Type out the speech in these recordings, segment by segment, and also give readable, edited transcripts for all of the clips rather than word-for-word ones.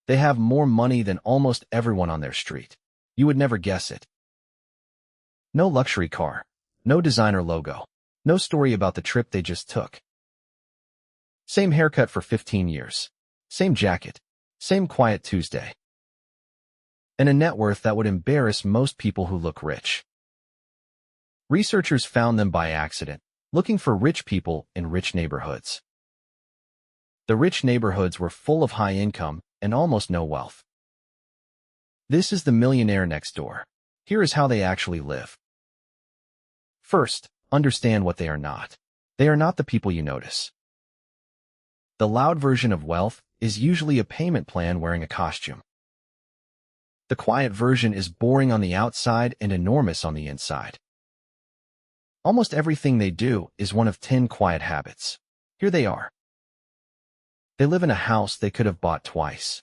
They have more money than almost everyone on their street. You would never guess it. No luxury car. No designer logo. No story about the trip they just took. Same haircut for 15 years. Same jacket. Same quiet Tuesday. And a net worth that would embarrass most people who look rich. Researchers found them by accident, looking for rich people in rich neighborhoods. The rich neighborhoods were full of high income and almost no wealth. This is the millionaire next door. Here is how they actually live. First, understand what they are not. They are not the people you notice. The loud version of wealth is usually a payment plan wearing a costume. The quiet version is boring on the outside and enormous on the inside. Almost everything they do is one of 10 quiet habits. Here they are. They live in a house they could have bought twice.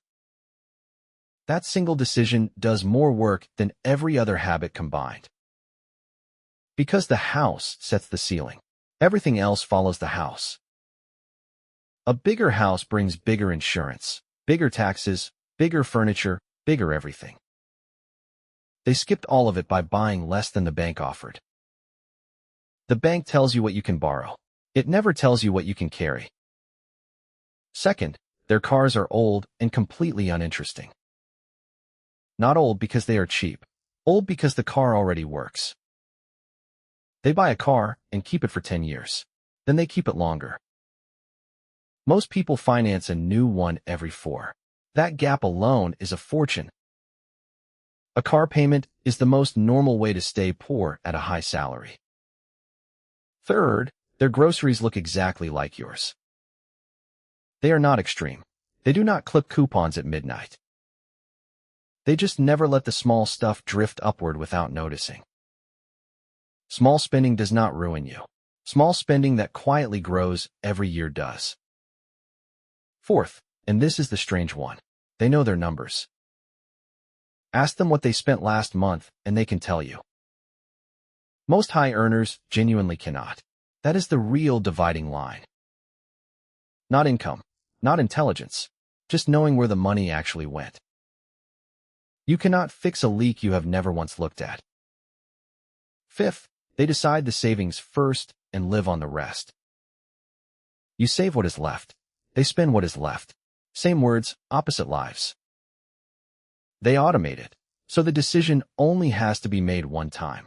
That single decision does more work than every other habit combined. Because the house sets the ceiling, everything else follows the house. A bigger house brings bigger insurance, bigger taxes, bigger furniture, bigger everything. They skipped all of it by buying less than the bank offered. The bank tells you what you can borrow. It never tells you what you can carry. Second, their cars are old and completely uninteresting. Not old because they are cheap. Old because the car already works. They buy a car and keep it for 10 years. Then they keep it longer. Most people finance a new one every 4. That gap alone is a fortune. A car payment is the most normal way to stay poor at a high salary. Third, their groceries look exactly like yours. They are not extreme. They do not clip coupons at midnight. They just never let the small stuff drift upward without noticing. Small spending does not ruin you. Small spending that quietly grows every year does. Fourth, and this is the strange one, they know their numbers. Ask them what they spent last month, and they can tell you. Most high earners genuinely cannot. That is the real dividing line. Not income, not intelligence, just knowing where the money actually went. You cannot fix a leak you have never once looked at. Fifth, they decide the savings first and live on the rest. You save what is left. They spend what is left. Same words, opposite lives. They automate it, so the decision only has to be made one time.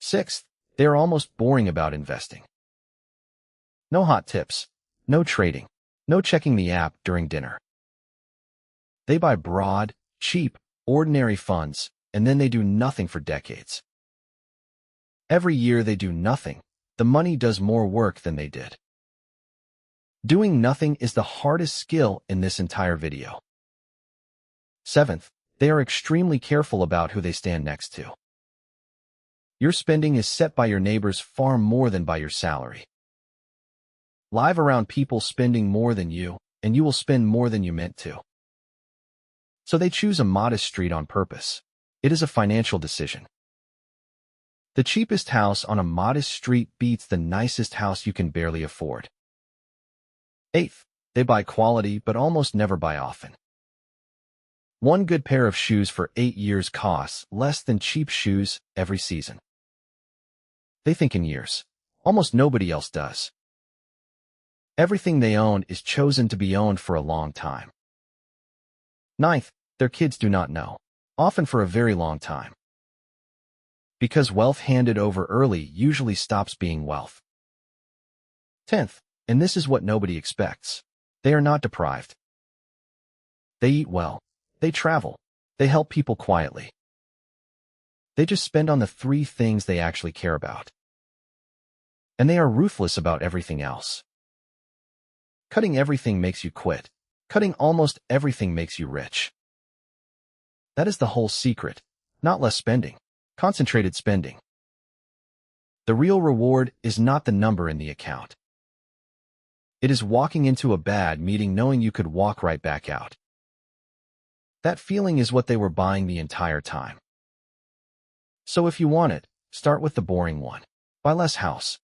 Sixth, they are almost boring about investing. No hot tips, no trading, no checking the app during dinner. They buy broad, cheap, ordinary funds, and then they do nothing for decades. Every year they do nothing. The money does more work than they did. Doing nothing is the hardest skill in this entire video. Seventh, they are extremely careful about who they stand next to. Your spending is set by your neighbors far more than by your salary. Live around people spending more than you, and you will spend more than you meant to. So they choose a modest street on purpose. It is a financial decision. The cheapest house on a modest street beats the nicest house you can barely afford. Eighth, they buy quality but almost never buy often. One good pair of shoes for 8 years costs less than cheap shoes every season. They think in years. Almost nobody else does. Everything they own is chosen to be owned for a long time. Ninth, their kids do not know, often for a very long time. Because wealth handed over early usually stops being wealth. 10th, and this is what nobody expects. They are not deprived. They eat well. They travel. They help people quietly. They just spend on the 3 things they actually care about. And they are ruthless about everything else. Cutting everything makes you quit. Cutting almost everything makes you rich. That is the whole secret. Not less spending. Concentrated spending. The real reward is not the number in the account. It is walking into a bad meeting knowing you could walk right back out. That feeling is what they were buying the entire time. So if you want it, start with the boring one. Buy less house.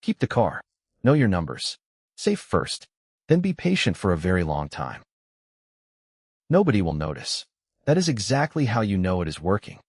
Keep the car. Know your numbers. Save first. Then be patient for a very long time. Nobody will notice. That is exactly how you know it is working.